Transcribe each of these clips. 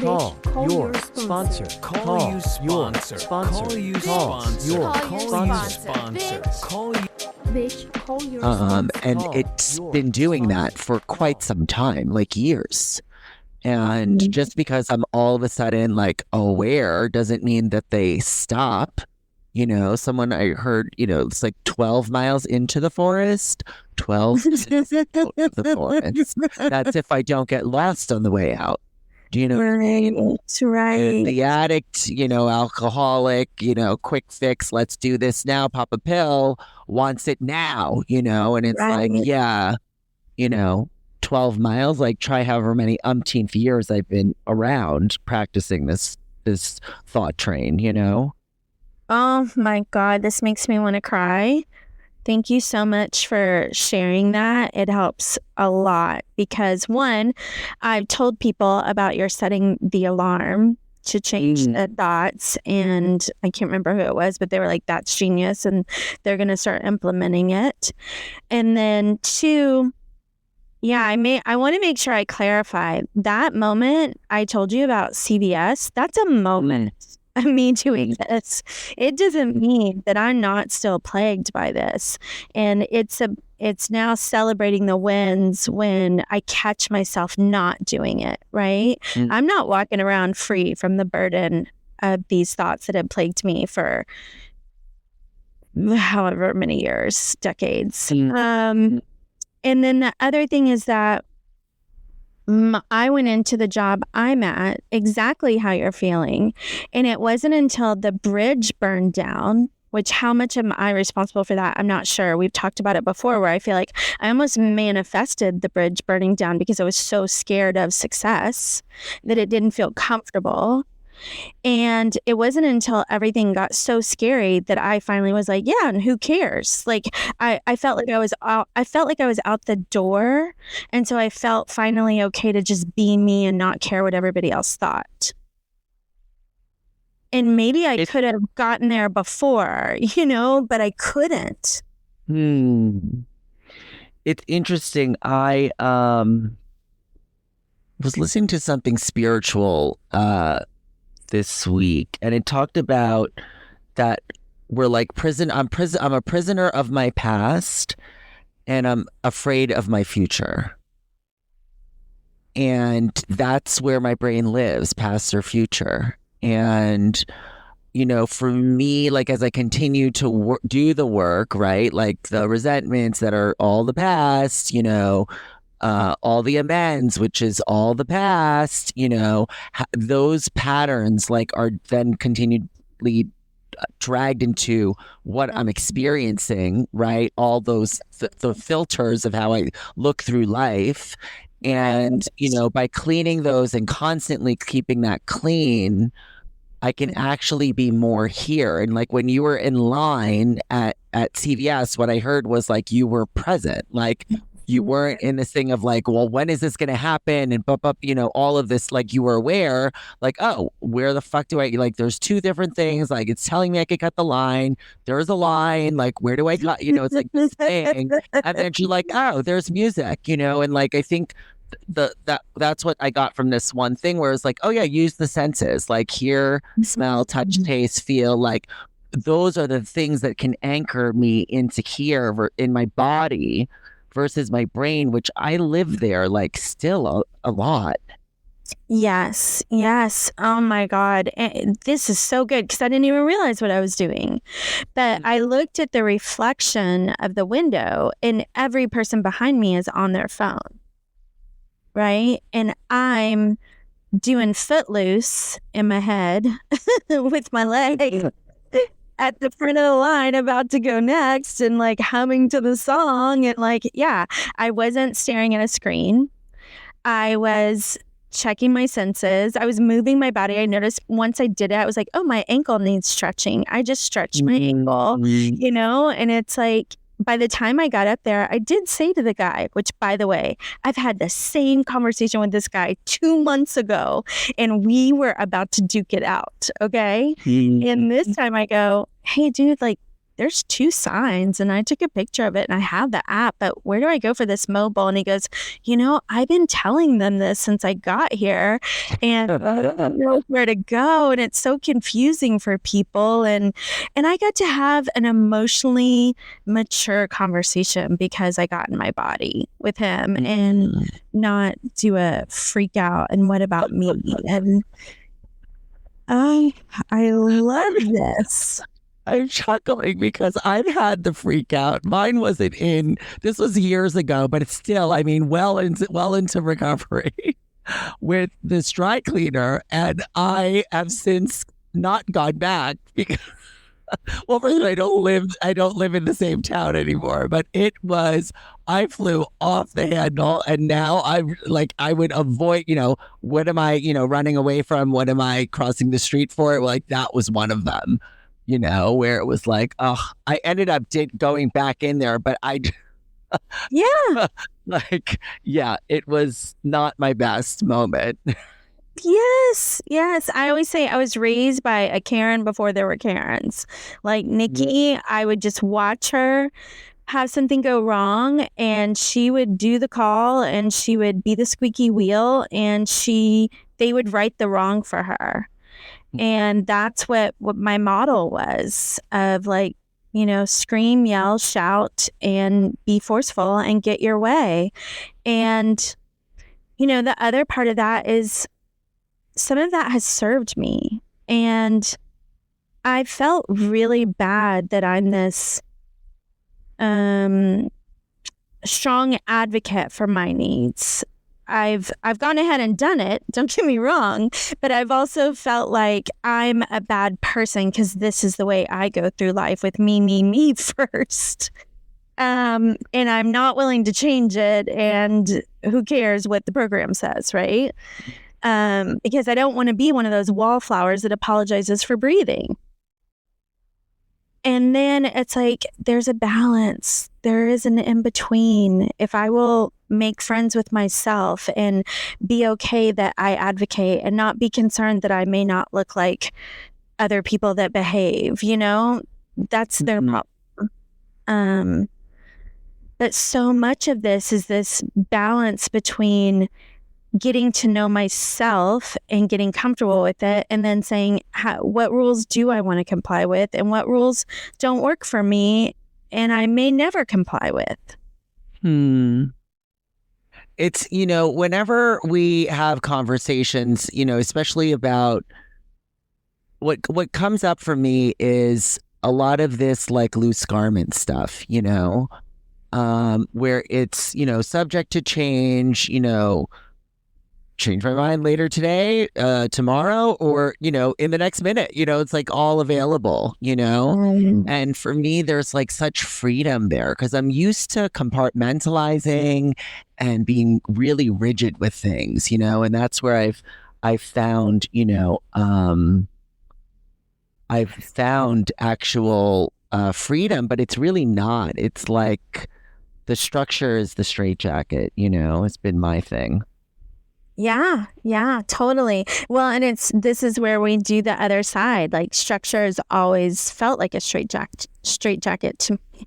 Call your sponsor. Call your sponsor. Call you sponsor. Call you sponsor. Call you. Bitch, call your sponsor. And it's been doing that for quite some time, like years. And just because I'm all of a sudden like aware doesn't mean that they stop. You know, someone I heard, you know, it's like 12 miles into the forest, 12 minutes out of the forest. That's if I don't get lost on the way out. Do you know what I mean? Right. The addict, you know, alcoholic, you know, quick fix, let's do this now, pop a pill, wants it now, you know, and it's like, yeah, you know, 12 miles, like try however many umpteenth years I've been around practicing this thought train, you know? Oh my God, this makes me want to cry. Thank you so much for sharing that. It helps a lot because one, I've told people about your setting the alarm to change the thoughts, and I can't remember who it was, but they were like, that's genius, and they're going to start implementing it. And then two, yeah, I want to make sure I clarify that moment I told you about CVS. That's a moment of me doing this. It doesn't mean that I'm not still plagued by this. And it's now celebrating the wins when I catch myself not doing it, right? I'm not walking around free from the burden of these thoughts that have plagued me for however many years, decades. And then the other thing is that I went into the job I'm at exactly how you're feeling. And it wasn't until the bridge burned down, which how much am I responsible for that? I'm not sure. We've talked about it before where I feel like I almost manifested the bridge burning down because I was so scared of success that it didn't feel comfortable. And it wasn't until everything got so scary that I finally was like, yeah, and who cares? Like I felt like I was out the door. And so I felt finally okay to just be me and not care what everybody else thought. And maybe I could have gotten there before, you know, but I couldn't. It's interesting. I was listening to something spiritual this week, and it talked about that we're like I'm a prisoner of my past, and I'm afraid of my future. And that's where my brain lives, past or future. And, you know, for me, like as I continue to do the work, right, like the resentments that are all the past, you know, all the amends, which is all the past, you know, those patterns like are then continually dragged into what I'm experiencing, right? All those, the filters of how I look through life. And, you know, by cleaning those and constantly keeping that clean, I can actually be more here. And like when you were in line at CVS, what I heard was like you were present, like you weren't in this thing of like, well, when is this going to happen? And you know, all of this, like you were aware, like, oh, where the fuck do I, like, there's two different things. Like it's telling me I could cut the line. There's a line, like, where do I cut? You know, it's like this thing. And then you're like, oh, there's music, you know? And like, I think that's what I got from this one thing where it's like, oh yeah, use the senses, like hear, smell, touch, taste, feel, like those are the things that can anchor me into here in my body versus my brain, which I live there like still a lot. Yes. Oh my God. And this is so good because I didn't even realize what I was doing. But I looked at the reflection of the window and every person behind me is on their phone. Right? And I'm doing Footloose in my head with my leg at the front of the line about to go next and like humming to the song. And like, yeah, I wasn't staring at a screen. I was checking my senses. I was moving my body. I noticed once I did it, I was like, oh, my ankle needs stretching. I just stretched my ankle, you know? And it's like, by the time I got up there, I did say to the guy, which by the way, I've had the same conversation with this guy 2 months ago and we were about to duke it out. Okay. And this time I go, hey dude, like there's 2 signs. And I took a picture of it and I have the app, but where do I go for this mobile? And he goes, I've been telling them this since I got here and I don't know where to go. And it's so confusing for people. And I got to have an emotionally mature conversation because I got in my body with him and not do a freak out and what about me? And I love this. I'm chuckling because I've had the freak out. Mine wasn't this was years ago, but it's still, I mean, well into recovery with this dry cleaner. And I have since not gone back because, well, first of all, I don't live in the same town anymore, but I flew off the handle and now I would avoid, what am I, running away from? What am I crossing the street for? Like that was one of them. Where it was like, oh, I ended up going back in there, but Yeah. It was not my best moment. Yes. I always say I was raised by a Karen before there were Karens. Like Nikki, I would just watch her have something go wrong and she would do the call and she would be the squeaky wheel and they would right the wrong for her. And that's what my model was of like, scream, yell, shout, and be forceful and get your way. And, the other part of that is some of that has served me. And I felt really bad that I'm this strong advocate for my needs. I've gone ahead and done it, don't get me wrong, but I've also felt like I'm a bad person because this is the way I go through life with me first. And I'm not willing to change it, and who cares what the program says, right? Because I don't want to be one of those wallflowers that apologizes for breathing. And then it's like, there's a balance. There is an in-between. If I will make friends with myself and be okay that I advocate and not be concerned that I may not look like other people that behave, that's their problem. But so much of this is this balance between getting to know myself and getting comfortable with it and then saying, what rules do I want to comply with and what rules don't work for me and I may never comply with. It's, whenever we have conversations, especially about what comes up for me is a lot of this like loose garment stuff, where it's, subject to change, change my mind later today, tomorrow, or, in the next minute, it's like all available, and for me, there's like such freedom there because I'm used to compartmentalizing and being really rigid with things, and that's where I've found, I've found actual freedom, but it's really not. It's like the structure is the straitjacket, it's been my thing. Yeah, totally. Well, and this is where we do the other side. Like structure has always felt like a straitjacket to me.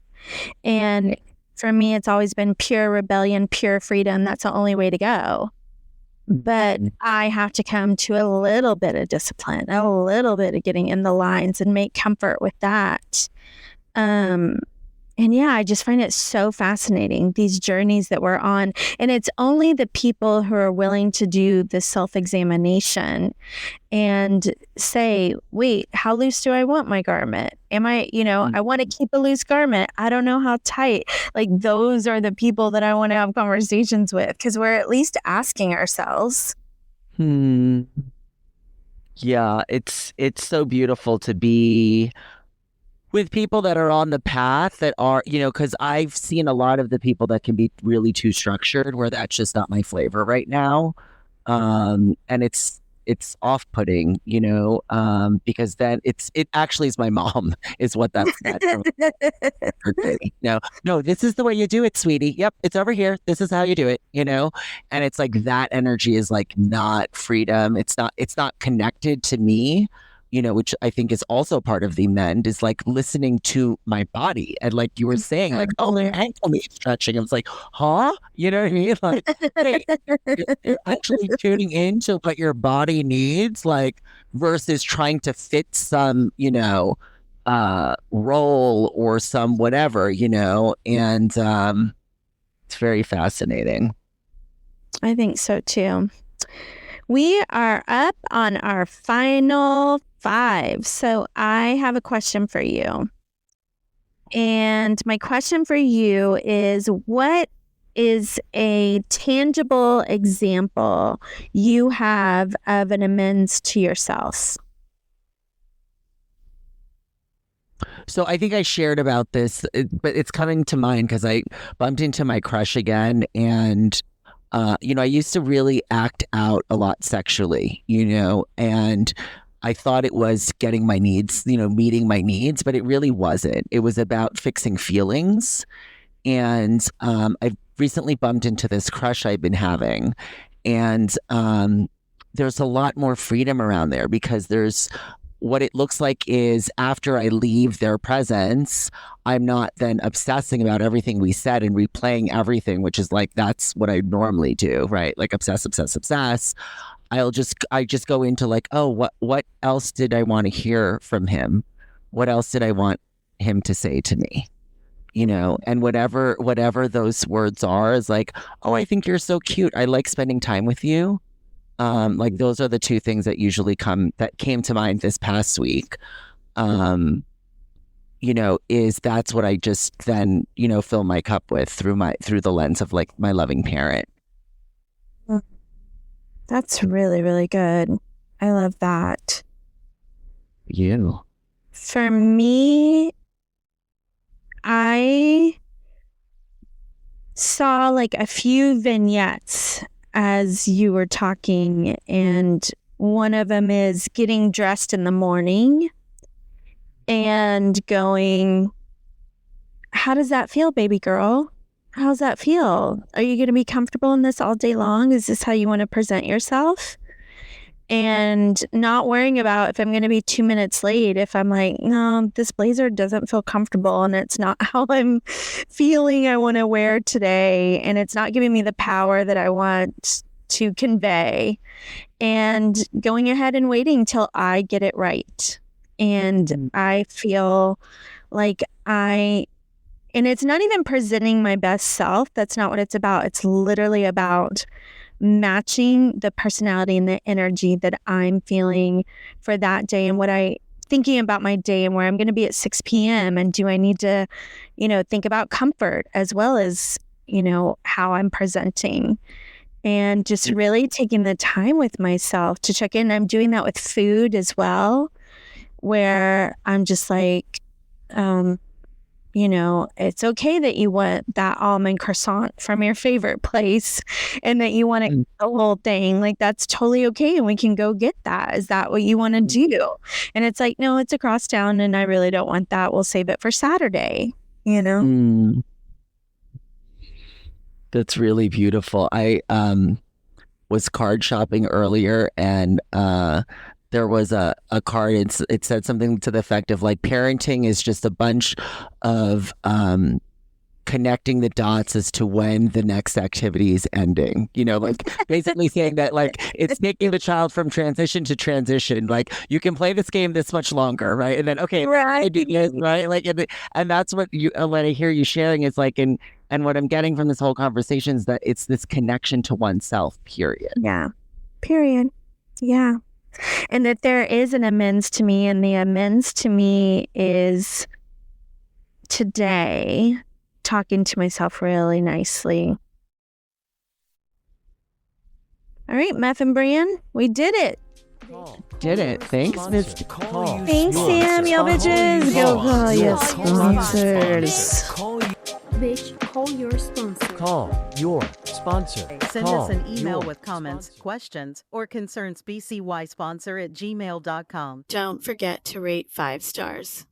And for me, it's always been pure rebellion, pure freedom. That's the only way to go. But I have to come to a little bit of discipline, a little bit of getting in the lines and make comfort with that. And yeah, I just find it so fascinating, these journeys that we're on. And it's only the people who are willing to do the self-examination and say, wait, how loose do I want my garment? Am I, I want to keep a loose garment. I don't know how tight. Like those are the people that I want to have conversations with because we're at least asking ourselves. Yeah, it's so beautiful to be with people that are on the path that are, because I've seen a lot of the people that can be really too structured where that's just not my flavor right now. And it's off-putting, because then it actually is my mom is what that's no, this is the way you do it, sweetie. Yep, it's over here. This is how you do it, and it's like that energy is like not freedom. It's not connected to me. which I think is also part of the mend, is like listening to my body. And like you were saying, like, oh, my ankle needs stretching. I was like, huh? You know what I mean? Like, hey, you're actually tuning into what your body needs, like, versus trying to fit some, role or some whatever, and it's very fascinating. I think so too. We are up on our final 5. So I have a question for you. And my question for you is, what is a tangible example you have of an amends to yourself? So I think I shared about this, but it's coming to mind because I bumped into my crush again. And, I used to really act out a lot sexually, and I thought it was getting my needs, meeting my needs, but it really wasn't. It was about fixing feelings. And I've recently bumped into this crush I've been having. And there's a lot more freedom around there because there's what it looks like is after I leave their presence, I'm not then obsessing about everything we said and replaying everything, which is like, that's what I normally do, right? Like obsess, obsess, obsess. I just go into like, oh, what else did I want to hear from him? What else did I want him to say to me? And whatever those words are is like, oh, I think you're so cute. I like spending time with you. Like those are the 2 things that usually came to mind this past week. Is that's what I just then, fill my cup with through the lens of like my loving parent. That's really, really good. I love that. You. For me, I saw like a few vignettes as you were talking, and one of them is getting dressed in the morning and going, how does that feel, baby girl? How's that feel? Are you going to be comfortable in this all day long? Is this how you want to present yourself? And not worrying about if I'm going to be 2 minutes late, if I'm like, no, this blazer doesn't feel comfortable and it's not how I'm feeling I want to wear today. And it's not giving me the power that I want to convey. And going ahead and waiting till I get it right. And I feel like and it's not even presenting my best self. That's not what it's about. It's literally about matching the personality and the energy that I'm feeling for that day and thinking about my day and where I'm going to be at 6 p.m. And do I need to, think about comfort as well as, how I'm presenting, and just really taking the time with myself to check in. I'm doing that with food as well, where I'm just like, it's okay that you want that almond croissant from your favorite place and that you want to eat the whole thing. Like, that's totally okay. And we can go get that. Is that what you want to do? And it's like, no, it's across town and I really don't want that. We'll save it for Saturday, That's really beautiful. I was card shopping earlier, and there was a card. It said something to the effect of like, parenting is just a bunch of connecting the dots as to when the next activity is ending. Like basically saying that like it's taking the child from transition to transition. Like, you can play this game this much longer, right? And then right, I do this, right? Like, and that's what I hear you sharing is like, and what I'm getting from this whole conversation is that it's this connection to oneself. Period. Yeah. Period. Yeah. And that there is an amends to me, and the amends to me is today talking to myself really nicely. All right, Meth and Brian, we did it. Did it. Thanks, Miss. Thanks, Sam, y'all bitches. Go call your sponsors. Bitch, call your sponsor. Call your sponsor. Send us an email with comments, questions, or concerns, bcysponsor@gmail.com. Don't forget to rate 5 stars.